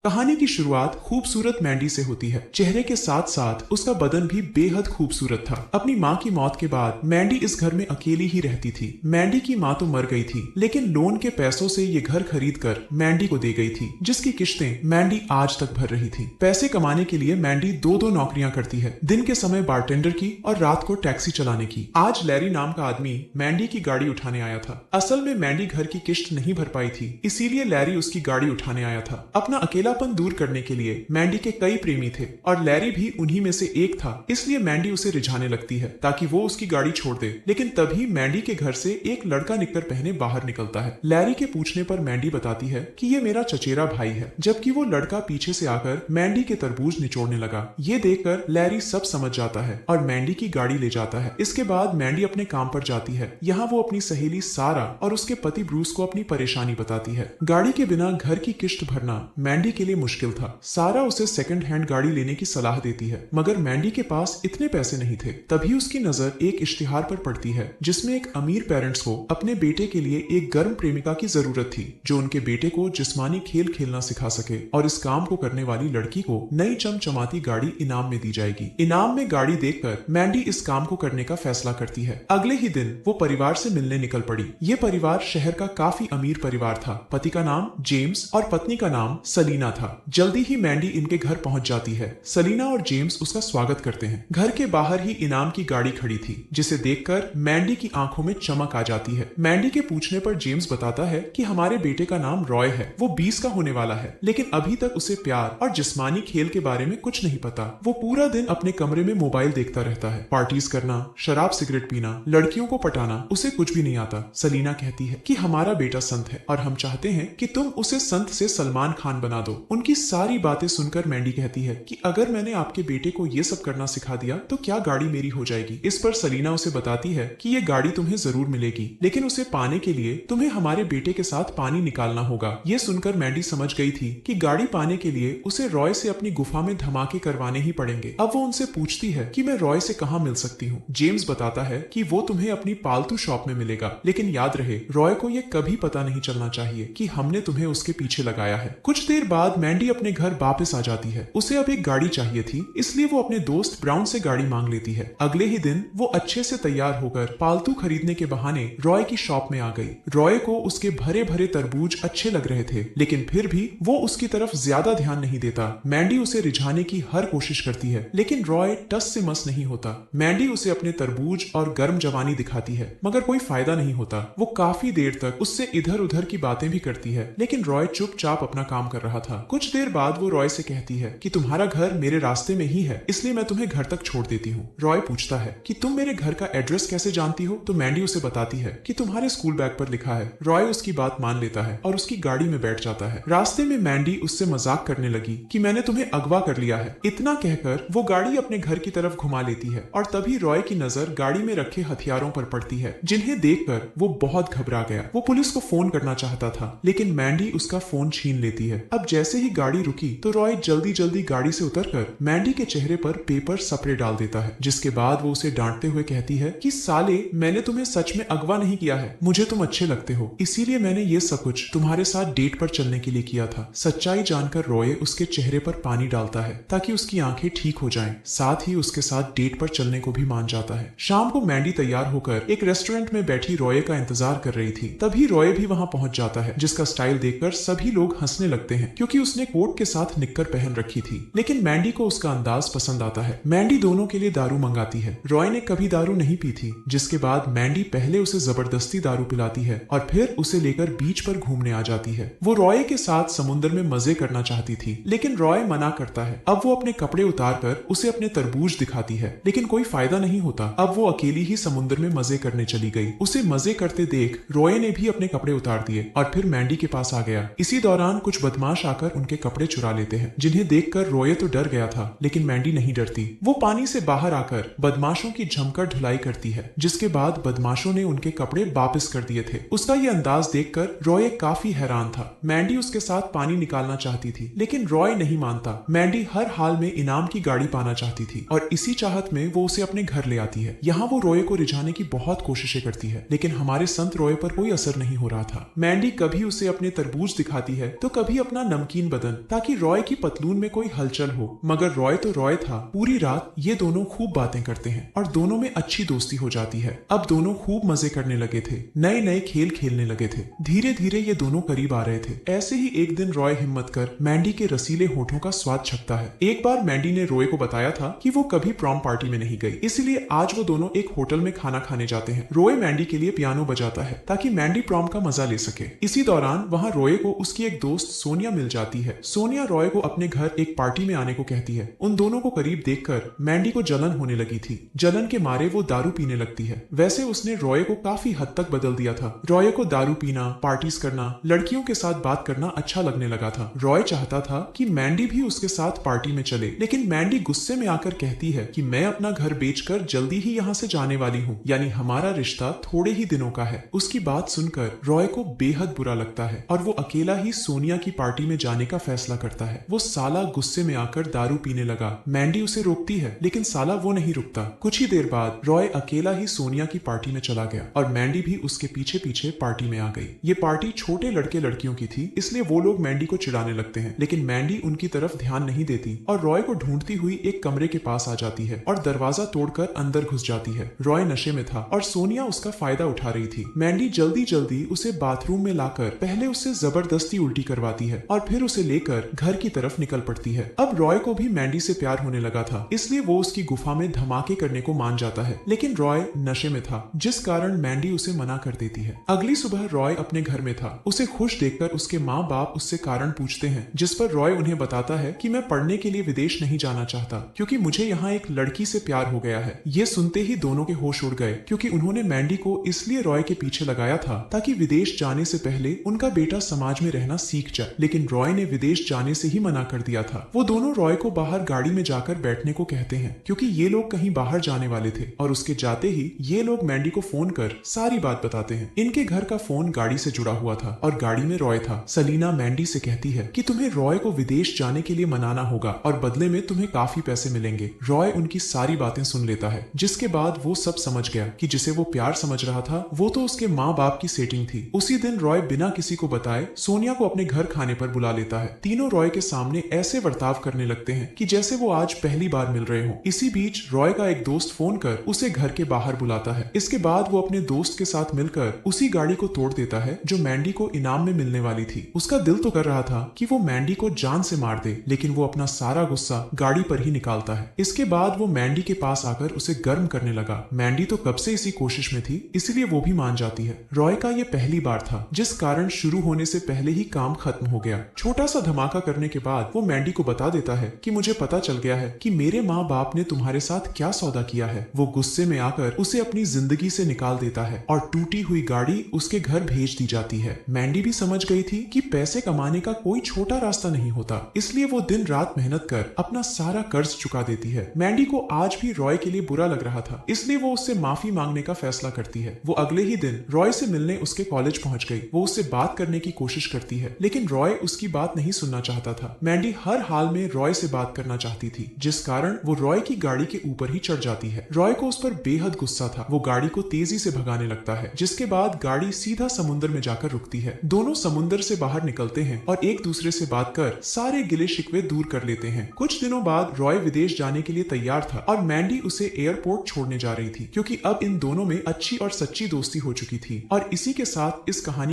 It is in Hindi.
कहानी की शुरुआत खूबसूरत मैंडी से होती है। चेहरे के साथ साथ उसका बदन भी बेहद खूबसूरत था। अपनी माँ की मौत के बाद मैंडी इस घर में अकेली ही रहती थी। मैंडी की माँ तो मर गई थी, लेकिन लोन के पैसों से ये घर खरीद कर मैंडी को दे गई थी, जिसकी किश्तें मैंडी आज तक भर रही थी। पैसे कमाने के लिए मैंडी दो दो नौकरियां करती है, दिन के समय बारटेंडर की और रात को टैक्सी चलाने की। आज लैरी नाम का आदमी मैंडी की गाड़ी उठाने आया था। असल में मैंडी घर की किश्त नहीं भर पाई थी, इसीलिए लैरी उसकी गाड़ी उठाने आया था। अपना अकेलापन दूर करने के लिए मैंडी के कई प्रेमी थे और लैरी भी उन्हीं में से एक था, इसलिए मैंडी उसे रिझाने लगती है ताकि वो उसकी गाड़ी छोड़ दे। लेकिन तभी मैंडी के घर से एक लड़का निक्कर पहने बाहर निकलता है। लैरी के पूछने पर मैंडी बताती है कि ये मेरा चचेरा भाई है, जबकि वो लड़का पीछे से आकर मैंडी के तरबूज निचोड़ने लगा। ये देखकर लैरी सब समझ जाता है और मैंडी की गाड़ी ले जाता है। इसके बाद मैंडी अपने काम पर जाती है। यहाँ वो अपनी सहेली सारा और उसके पति ब्रूस को अपनी परेशानी बताती है। गाड़ी के बिना घर की किश्त भरना मैंडी के लिए मुश्किल था। सारा उसे सेकंड हैंड गाड़ी लेने की सलाह देती है, मगर मैंडी के पास इतने पैसे नहीं थे। तभी उसकी नजर एक इश्तिहार पर पड़ती है, जिसमें एक अमीर पेरेंट्स को अपने बेटे के लिए एक गर्म प्रेमिका की जरूरत थी, जो उनके बेटे को जिस्मानी खेल खेलना सिखा सके, और इस काम को करने वाली लड़की को नई चमचमाती गाड़ी इनाम में दी जाएगी। इनाम में गाड़ी देखकर मैंडी इस काम को करने का फैसला करती है। अगले ही दिन वो परिवार से मिलने निकल पड़ी। ये परिवार शहर का काफी अमीर परिवार था। पति का नाम जेम्स और पत्नी का नाम सलीना था। जल्दी ही मैंडी इनके घर पहुंच जाती है। सलीना और जेम्स उसका स्वागत करते हैं। घर के बाहर ही इनाम की गाड़ी खड़ी थी, जिसे देखकर मैंडी की आंखों में चमक आ जाती है। मैंडी के पूछने पर जेम्स बताता है कि हमारे बेटे का नाम रॉय है, वो 20 का होने वाला है, लेकिन अभी तक उसे प्यार और जिस्मानी खेल के बारे में कुछ नहीं पता। वो पूरा दिन अपने कमरे में मोबाइल देखता रहता है। पार्टीज करना, शराब सिगरेट पीना, लड़कियों को पटाना उसे कुछ भी नहीं आता। सलीना कहती है कि हमारा बेटा संत है और हम चाहते हैं कि तुम उसे संत से सलमान खान बना दो। उनकी सारी बातें सुनकर मैंडी कहती है कि अगर मैंने आपके बेटे को ये सब करना सिखा दिया तो क्या गाड़ी मेरी हो जाएगी। इस पर सलीना उसे बताती है कि ये गाड़ी तुम्हें जरूर मिलेगी, लेकिन उसे पाने के लिए तुम्हें हमारे बेटे के साथ पानी निकालना होगा। ये सुनकर मैंडी समझ गई थी कि गाड़ी पाने के लिए उसे रॉय से अपनी गुफा में धमाके करवाने ही पड़ेंगे। अब वो उनसे पूछती है कि मैं रॉय से कहाँ मिल सकती हूँ। जेम्स बताता है कि वो तुम्हें अपनी पालतू शॉप में मिलेगा, लेकिन याद रहे रॉय को ये कभी पता नहीं चलना चाहिए कि हमने तुम्हें उसके पीछे लगाया है। कुछ देर बाद मैंडी अपने घर वापस आ जाती है। उसे अब एक गाड़ी चाहिए थी, इसलिए वो अपने दोस्त ब्राउन से गाड़ी मांग लेती है। अगले ही दिन वो अच्छे से तैयार होकर पालतू खरीदने के बहाने रॉय की शॉप में आ गई। रॉय को उसके भरे भरे तरबूज अच्छे लग रहे थे, लेकिन फिर भी वो उसकी तरफ ज्यादा ध्यान नहीं देता। मैंडी उसे रिझाने की हर कोशिश करती है, लेकिन रॉय टस से मस नहीं होता। मैंडी उसे अपने तरबूज और गर्म जवानी दिखाती है, मगर कोई फायदा नहीं होता। वो काफी देर तक उससे इधर उधर की बातें भी करती है, लेकिन रॉय चुपचाप अपना काम कर रहा था। कुछ देर बाद वो रॉय से कहती है कि तुम्हारा घर मेरे रास्ते में ही है, इसलिए मैं तुम्हें घर तक छोड़ देती हूँ। रॉय पूछता है कि तुम मेरे घर का एड्रेस कैसे जानती हो, तो मैंडी उसे बताती है कि तुम्हारे स्कूल बैग पर लिखा है। रॉय उसकी बात मान लेता है और उसकी गाड़ी में बैठ जाता है। रास्ते में मैंडी उससे मजाक करने लगी कि मैंने तुम्हें अगवा कर लिया है। इतना कहकर वो गाड़ी अपने घर की तरफ घुमा लेती है और तभी रॉय की नजर गाड़ी में रखे हथियारों पर पड़ती है, जिन्हें देखकर वो बहुत घबरा गया। वो पुलिस को फोन करना चाहता था, लेकिन मैंडी उसका फोन छीन लेती है। अब जैसे ही गाड़ी रुकी तो रॉय जल्दी जल्दी गाड़ी से उतरकर मैंडी के चेहरे पर पेपर स्प्रे डाल देता है, जिसके बाद वो उसे डांटते हुए कहती है कि साले, मैंने तुम्हें सच में अगवा नहीं किया है, मुझे तुम अच्छे लगते हो, इसीलिए मैंने ये सब कुछ तुम्हारे साथ डेट पर चलने के लिए किया था। सच्चाई जानकर रॉय उसके चेहरे पर पानी डालता है ताकि उसकी आंखें ठीक हो जाएं। साथ ही उसके साथ डेट पर चलने को भी मान जाता है। शाम को मैंडी तैयार होकर एक रेस्टोरेंट में बैठी रॉय का इंतजार कर रही थी। तभी रॉय भी वहां पहुंच जाता है, जिसका स्टाइल देखकर सभी लोग हंसने लगते हैं, क्योंकि उसने कोट के साथ निक्कर पहन रखी थी। लेकिन मैंडी को उसका अंदाज पसंद आता है। मैंडी दोनों के लिए दारू मंगाती है। रॉय ने कभी दारू नहीं पी थी, जिसके बाद मैंडी पहले उसे जबरदस्ती दारू पिलाती है और फिर उसे लेकर बीच पर घूमने आ जाती है। वो रॉय के साथ समुद्र में मजे करना चाहती थी, लेकिन रॉय मना करता है। अब वो अपने कपड़े उतार कर उसे अपने तरबूज दिखाती है, लेकिन कोई फायदा नहीं होता। अब वो अकेली ही समुद्र में मजे करने चली गई। उसे मजे करते देख रॉय ने भी अपने कपड़े उतार दिए और फिर मैंडी के पास आ गया। इसी दौरान कुछ बदमाश आकर उनके कपड़े चुरा लेते हैं, जिन्हें देखकर रॉय तो डर गया था, लेकिन मैंडी नहीं डरती। वो पानी से बाहर आकर बदमाशों की जमकर धुलाई करती है, जिसके बाद बदमाशों ने उनके कपड़े वापस कर दिए थे। उसका ये अंदाज देखकर रॉय काफी हैरान था। मैंडी उसके साथ पानी निकालना चाहती थी, लेकिन रॉय नहीं मानता। मैंडी हर हाल में इनाम की गाड़ी पाना चाहती थी और इसी चाहत में वो उसे अपने घर ले आती है। यहाँ वो रॉय को रिझाने की बहुत कोशिशें करती है, लेकिन हमारे संत रॉय पर कोई असर नहीं हो रहा था। मैंडी कभी उसे अपने तरबूज दिखाती है तो कभी अपना नमकीन नमकीन बदन ताकि रॉय की पतलून में कोई हलचल हो। मगर रॉय तो रॉय था। पूरी रात ये दोनों खूब बातें करते हैं और दोनों में अच्छी दोस्ती हो जाती है। अब दोनों खूब मजे करने लगे थे, नए नए खेल खेलने लगे थे। धीरे धीरे ये दोनों करीब आ रहे थे। ऐसे ही एक दिन रॉय हिम्मत कर मैंडी के रसीले होठों का स्वाद चखता है। एक बार मैंडी ने रॉय को बताया था कि वो कभी प्रॉम पार्टी में नहीं गई, इसलिए आज वो दोनों एक होटल में खाना खाने जाते हैं। रॉय मैंडी के लिए पियानो बजाता है ताकि मैंडी प्रॉम का मजा ले सके। इसी दौरान वहां रॉय को उसकी एक दोस्त सोनिया मिल जाती है। सोनिया रॉय को अपने घर एक पार्टी में आने को कहती है। उन दोनों को करीब देखकर मैंडी को जलन होने लगी थी। जलन के मारे वो दारू पीने लगती है। वैसे उसने रॉय को काफी हद तक बदल दिया था। रॉय को दारू पीना, पार्टीज करना, लड़कियों के साथ बात करना अच्छा लगने लगा था। रॉय चाहता था कि मैंडी भी उसके साथ पार्टी में चले, लेकिन मैंडी गुस्से में आकर कहती है कि मैं अपना घर बेचकर जल्दी ही यहाँ से जाने वाली हूँ, यानी हमारा रिश्ता थोड़े ही दिनों का है। उसकी बात सुनकर रॉय को बेहद बुरा लगता है और वो अकेला ही सोनिया की पार्टी में जाने का फैसला करता है। वो साला गुस्से में आकर दारू पीने लगा। मैंडी उसे रोकती है, लेकिन साला वो नहीं रुकता। कुछ ही देर बाद रॉय अकेला ही सोनिया की पार्टी में चला गया और मैंडी भी उसके पीछे पीछे पार्टी में आ गई। ये पार्टी छोटे लड़के लड़कियों की थी, इसलिए वो लोग मैंडी को चिढ़ाने लगते हैं, लेकिन मैंडी उनकी तरफ ध्यान नहीं देती और रॉय को ढूंढती हुई एक कमरे के पास आ जाती है और दरवाजा तोड़कर अंदर घुस जाती है। रॉय नशे में था और सोनिया उसका फायदा उठा रही थी। मैंडी जल्दी जल्दी उसे बाथरूम में लाकर पहले उससे जबरदस्ती उल्टी करवाती है और फिर उसे लेकर घर की तरफ निकल पड़ती है। अब रॉय को भी मैंडी से प्यार होने लगा था, इसलिए वो उसकी गुफा में धमाके करने को मान जाता है, लेकिन रॉय नशे में था, जिस कारण मैंडी उसे मना कर देती है। अगली सुबह रॉय अपने घर में था। उसे खुश देखकर उसके माँ बाप उससे कारण पूछते हैं, जिस पर रॉय उन्हें बताता है कि मैं पढ़ने के लिए विदेश नहीं जाना चाहता क्योंकि मुझे यहाँ एक लड़की से प्यार हो गया है। ये सुनते ही दोनों के होश उड़ गए, क्योंकि उन्होंने मैंडी को इसलिए रॉय के पीछे लगाया था ताकि विदेश जाने से पहले उनका बेटा समाज में रहना सीख जाए, लेकिन रॉय ने विदेश जाने से ही मना कर दिया था। वो दोनों रॉय को बाहर गाड़ी में जाकर बैठने को कहते हैं, क्योंकि ये लोग कहीं बाहर जाने वाले थे और उसके जाते ही ये लोग मैंडी को फोन कर सारी बात बताते हैं। इनके घर का फोन गाड़ी से जुड़ा हुआ था और गाड़ी में रॉय था। सलीना मैंडी से कहती है कि तुम्हें रॉय को विदेश जाने के लिए मनाना होगा और बदले में तुम्हें काफी पैसे मिलेंगे। रॉय उनकी सारी बातें सुन लेता है, जिसके बाद वो सब समझ गया कि जिसे वो प्यार समझ रहा था वो तो उसके माँ बाप की सेटिंग थी। उसी दिन रॉय बिना किसी को बताए सोनिया को अपने घर खाने पर बुला लेता है। तीनों रॉय के सामने ऐसे बर्ताव करने लगते हैं कि जैसे वो आज पहली बार मिल रहे हो। इसी बीच रॉय का एक दोस्त फोन कर उसे घर के बाहर बुलाता है। इसके बाद वो अपने दोस्त के साथ मिलकर उसी गाड़ी को तोड़ देता है जो मैंडी को इनाम में मिलने वाली थी। उसका दिल तो कर रहा था कि वो मैंडी को जान से मार दे, लेकिन वो अपना सारा गुस्सा गाड़ी पर ही निकालता है। इसके बाद वो मैंडी के पास आकर उसे गर्म करने लगा। मैंडी तो कब से इसी कोशिश में थी, इसलिए वो भी मान जाती है। रॉय का ये पहली बार था, जिस कारण शुरू होने से पहले ही काम खत्म हो गया। छोटा सा धमाका करने के बाद वो मैंडी को बता देता है कि मुझे पता चल गया है कि मेरे माँ बाप ने तुम्हारे साथ क्या सौदा किया है। वो गुस्से में आकर उसे अपनी जिंदगी से निकाल देता है और टूटी हुई गाड़ी उसके घर भेज दी जाती है। मैंडी भी समझ गई थी कि पैसे कमाने का कोई छोटा रास्ता नहीं होता, इसलिए वो दिन रात मेहनत कर अपना सारा कर्ज चुका देती है। मैंडी को आज भी रॉय के लिए बुरा लग रहा था, इसलिए वो उससे माफी मांगने का फैसला करती है। वो अगले ही दिन रॉय से मिलने उसके कॉलेज पहुंच गई। वो उससे बात करने की कोशिश करती है, लेकिन रॉय उसकी बात नहीं सुनना चाहता था। मैंडी हर हाल में रॉय से बात करना चाहती थी, जिस कारण वो रॉय की गाड़ी के ऊपर ही चढ़ जाती है। रॉय को उस पर बेहद गुस्सा था। वो गाड़ी को तेजी से भगाने लगता है, जिसके बाद गाड़ी सीधा समुद्र में जाकर रुकती है। दोनों समुद्र से बाहर निकलते हैं और एक दूसरे से बात कर सारे गिले शिकवे दूर कर लेते हैं। कुछ दिनों बाद रॉय विदेश जाने के लिए तैयार था और मैंडी उसे एयरपोर्ट छोड़ने जा रही थी, क्योंकि अब इन दोनों में अच्छी और सच्ची दोस्ती हो चुकी थी। और इसी के साथ इस कहानी